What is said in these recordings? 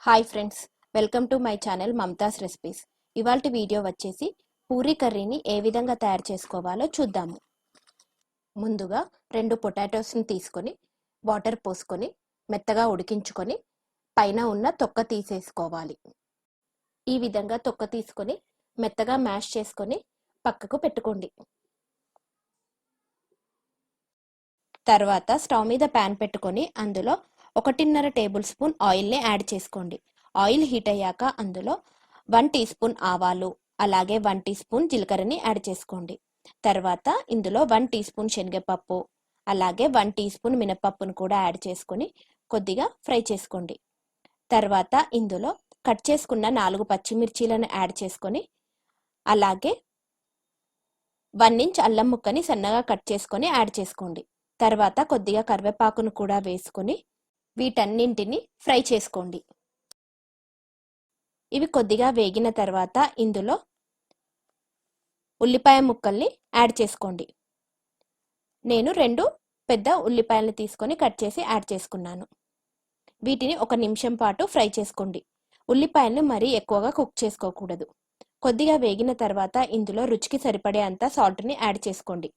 Hi friends, welcome to my channel Mamata's recipes. ఇవాల్టి video వచ్చేసి పూరీ కర్రీని ఏ విధంగా తయారు చేసుకోవాలో చూద్దాము. ముందుగా 2 పొటాటోస్ని తీసుకొని వాటర్ పోసుకొని మెత్తగా ఉడికించుకొని పైన ఉన్న తొక్క తీసేసుకోవాలి. ఈ విధంగా తొక్క తీసుకొని మెత్తగా మ్యాష్ చేసుకొని పక్కకు పెట్టుకోండి. తర్వాత స్టవ్ మీద ప్యాన్ పెట్టుకొని అందులో 1.5 టేబుల్ స్పూన్ ఆయిల్ని యాడ్ చేసుకోండి. ఆయిల్ హీట్ అయ్యాక అందులో 1 టీ స్పూన్ ఆవాలు అలాగే 1 టీ స్పూన్ జీలకర్రని యాడ్ చేసుకోండి. తర్వాత ఇందులో 1 టీ స్పూన్ శనగపప్పు అలాగే 1 టీ స్పూన్ మినపప్పును కూడా యాడ్ చేసుకొని కొద్దిగా ఫ్రై చేసుకోండి. తర్వాత ఇందులో కట్ చేసుకున్న 4 పచ్చిమిర్చీలను యాడ్ చేసుకొని అలాగే 1 ఇంచ్ అల్లం ముక్కని సన్నగా కట్ చేసుకొని యాడ్ చేసుకోండి. తర్వాత కొద్దిగా కరివేపాకును కూడా వేసుకొని వీటన్నింటిని ఫ్రై చేసుకోండి. ఇవి కొద్దిగా వేగిన తర్వాత ఇందులో ఉల్లిపాయ ముక్కల్ని యాడ్ చేసుకోండి. నేను 2 పెద్ద ఉల్లిపాయలను తీసుకొని కట్ చేసి యాడ్ చేసుకున్నాను. వీటిని 1 నిమిషం పాటు ఫ్రై చేసుకోండి. ఉల్లిపాయలను మరీ ఎక్కువగా కుక్ చేసుకోకూడదు. కొద్దిగా వేగిన తర్వాత ఇందులో రుచికి సరిపడే అంత సాల్ట్ని యాడ్ చేసుకోండి.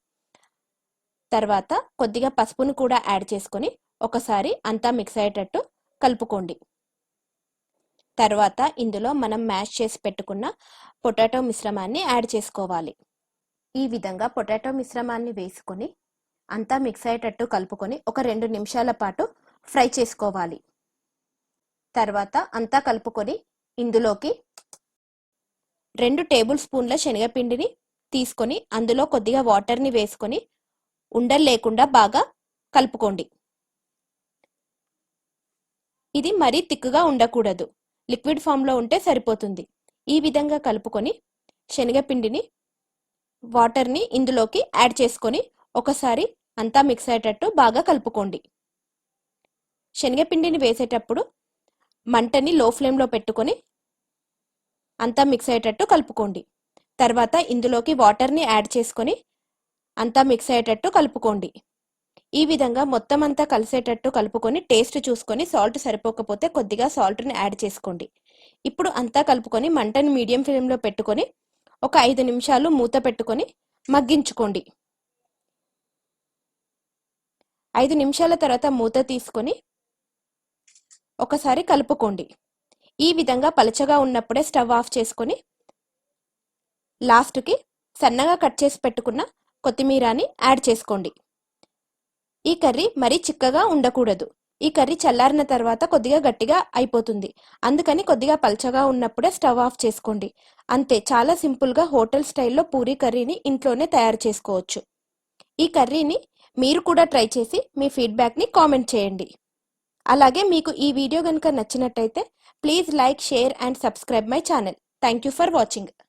తర్వాత కొద్దిగా పసుపును కూడా యాడ్ చేసుకొని ఒకసారి అంతా మిక్స్ అయ్యేటట్టు కలుపుకోండి. తర్వాత ఇందులో మనం మ్యాష్ చేసి పెట్టుకున్న పొటాటో మిశ్రమాన్ని యాడ్ చేసుకోవాలి. ఈ విధంగా పొటాటో మిశ్రమాన్ని వేసుకొని అంతా మిక్స్ అయ్యేటట్టు కలుపుకొని ఒక 2 నిమిషాల పాటు ఫ్రై చేసుకోవాలి. తర్వాత అంతా కలుపుకొని ఇందులోకి 2 టేబుల్ స్పూన్ల శనగపిండిని తీసుకొని అందులో కొద్దిగా వాటర్ని వేసుకొని ఉండలు లేకుండా బాగా కలుపుకోండి. ఇది మరీ తిక్కుగా ఉండకూడదు, లిక్విడ్ ఫామ్లో ఉంటే సరిపోతుంది. ఈ విధంగా కలుపుకొని శనగపిండిని వాటర్ని ఇందులోకి యాడ్ చేసుకొని ఒకసారి అంతా మిక్స్ అయ్యేటట్టు బాగా కలుపుకోండి. శనగపిండిని వేసేటప్పుడు మంటని లో ఫ్లేమ్లో పెట్టుకొని అంతా మిక్స్ అయ్యేటట్టు కలుపుకోండి. తర్వాత ఇందులోకి వాటర్ని యాడ్ చేసుకొని అంతా మిక్స్ అయ్యేటట్టు కలుపుకోండి. ఈ విధంగా మొత్తం అంతా కలిసేటట్టు కలుపుకొని టేస్ట్ చూసుకొని సాల్ట్ సరిపోకపోతే కొద్దిగా సాల్ట్ని యాడ్ చేసుకోండి. ఇప్పుడు అంతా కలుపుకొని మంటని మీడియం ఫ్లేమ్లో పెట్టుకొని ఒక 5 నిమిషాలు మూత పెట్టుకొని మగ్గించుకోండి. 5 నిమిషాల తర్వాత మూత తీసుకొని ఒకసారి కలుపుకోండి. ఈ విధంగా పలచగా ఉన్నప్పుడే స్టవ్ ఆఫ్ చేసుకొని లాస్ట్కి సన్నగా కట్ చేసి పెట్టుకున్న కొత్తిమీరని యాడ్ చేసుకోండి. ఈ కర్రీ మరీ చిక్కగా ఉండకూడదు. ఈ కర్రీ చల్లారిన తర్వాత కొద్దిగా గట్టిగా అయిపోతుంది. అందుకని కొద్దిగా పల్చగా ఉన్నప్పుడే స్టవ్ ఆఫ్ చేసుకోండి. అంతే, చాలా సింపుల్గా హోటల్ స్టైల్లో పూరీ కర్రీని ఇంట్లోనే తయారు చేసుకోవచ్చు. ఈ కర్రీని మీరు కూడా ట్రై చేసి మీ ఫీడ్బ్యాక్ని కామెంట్ చేయండి. అలాగే మీకు ఈ వీడియో కనుక నచ్చినట్టయితే please like, share and subscribe my channel. Thank you for watching.